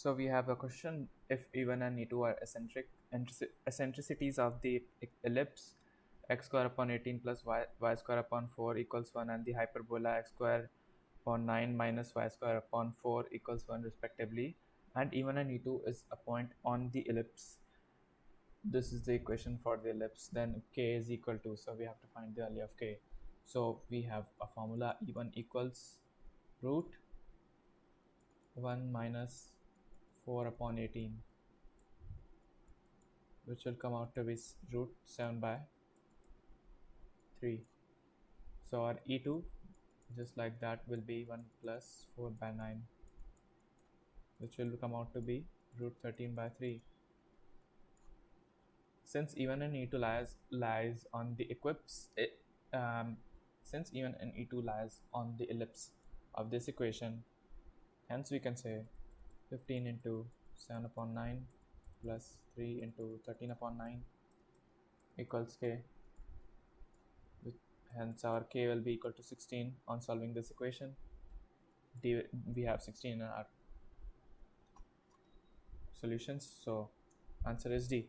So we have a question: if E1 and E2 are eccentricities of the ellipse x square upon 18 plus y square upon 4 equals 1, and the hyperbola x square upon 9 minus y square upon 4 equals 1 respectively, and E1 and E2 is a point on the ellipse. This is the equation for the ellipse. Then k is equal to, so we have to find the value of k. So we have a formula: E1 equals root 1 minus 4 upon 18, which will come out to be root 7 by 3. So our E2, just like that, will be 1 plus 4 by 9, which will come out to be root 13 by 3. Since E1 and E2 lies on the since E1 and E2 lies on the ellipse of this equation, hence we can say 15 into 7 upon 9 plus 3 into 13 upon 9 equals k. Hence our k will be equal to 16 on solving this equation. We have 16 in our solutions, so answer is D.